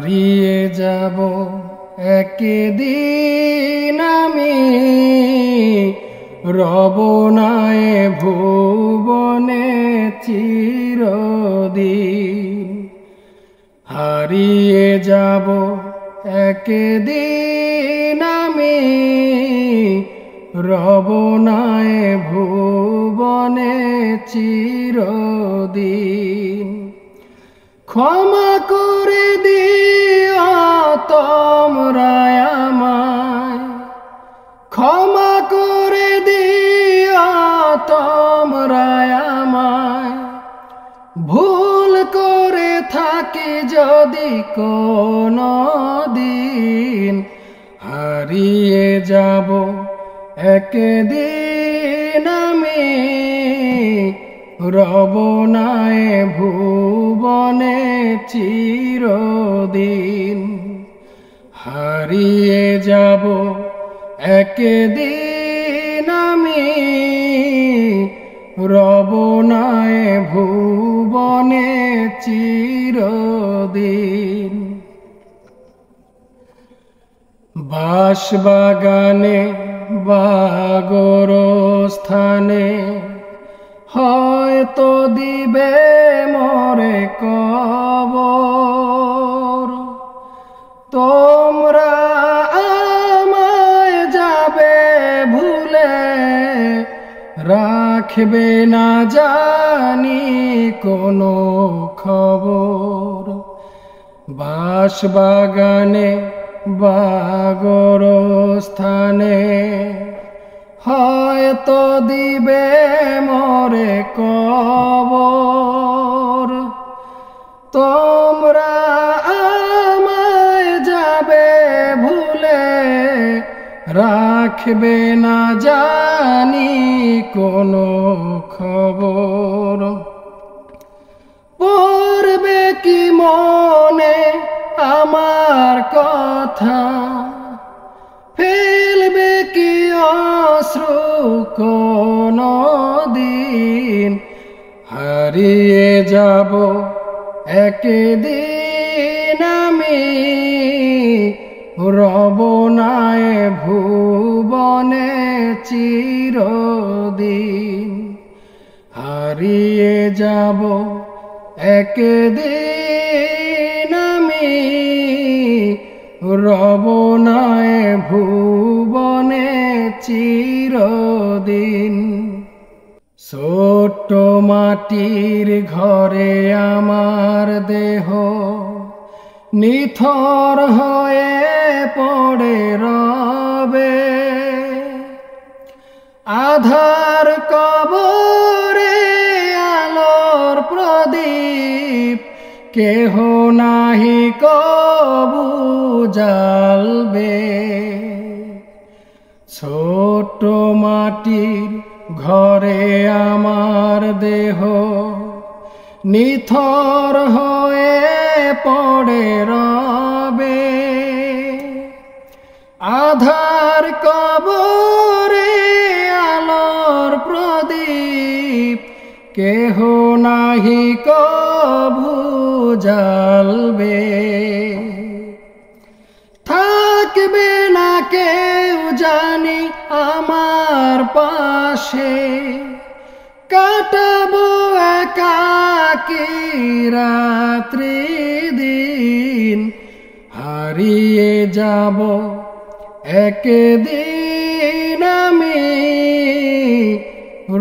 হারিয়ে যাব একদিন আমি, রব নাই ভুবনে চিরদিন। হারিয়ে যাব একদিন আমি, রব নাই ভুবনে চিরদিন। ক্ষমা করে দিও তোমরা আমায়, ক্ষমা করে দিও তোমরা আমায়। ভুল করে থাকি যদি কোনো দিন, হারিয়ে যাব একদিন আমি, রব নাই ভুবনে চিরদিন। হারিয়ে যাব একদিন আমি, রব নাই ভুবনে চিরদিন। বাঁশবাগানে বা গোরস্থানে হয়তো দিবে মোরে কবর। তোমরা আমায় যাবে ভুলে, রাখবে না জানি কোনো খবর। বাঁশবাগানে বা গোরস্থানে হয়তো দিবে মোরে কবর। তোমরা আমায় যাবে ভুলে, রাখবে না জানি কোনো খবর। পড়বে কি মনে আমার কথা, ফেলবে কি অশ্রু কোনো দিন। হারিয়ে যাব একদিন আমি, রব নাই ভুবনে চিরদিন। হারিয়ে যাব একদিন আমি, রব নাই ভুবনে চিরদিন। ছোট্ট মাটির ঘরে আমার দেহ নিথর হয়ে পড়ে রবে। আধার কবরে আলোর প্রদীপ, কেহ নাহি কবু জ্বালবে। ছোট মাটির ঘরে আমার দেহ নিথর হয়ে পড়ে রবে। আধার কবরে আলোর প্রদীপ, কেহ নাহি কবু জ্বালবে। থাকবে না কেউ জানি আমার পাশে, কাটাবো একাকী রাত্রি দিন। হারিয়ে যাব একদিন আমি,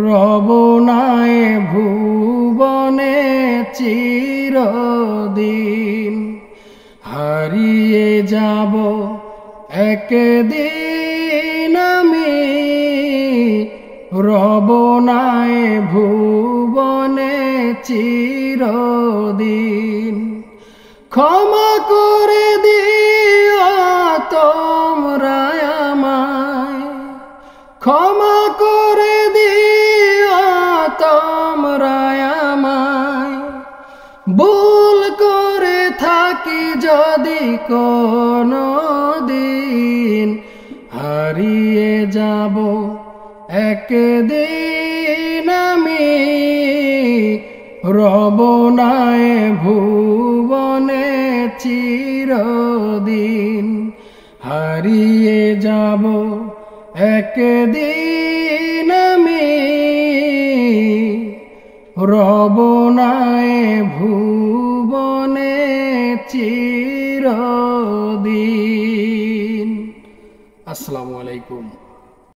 রব নাই ভুবনে চিরদিন। হারিয়ে যাব একদিন আমি, রব নাই ভুবনে চিরদিন। ক্ষমা করে দিও তোমরা আমায়, ক্ষমা করে দিও তোমরা আমায়। ভুল করে থাকি যদি কোনো দিন, হারিয়ে যাব একদিন আমি, রব নাই ভুবনে চিরদিন হারিয়ে যাব একদিন আমি রব নাই ভুবনে চিরদিন। আসসালামু আলাইকুম।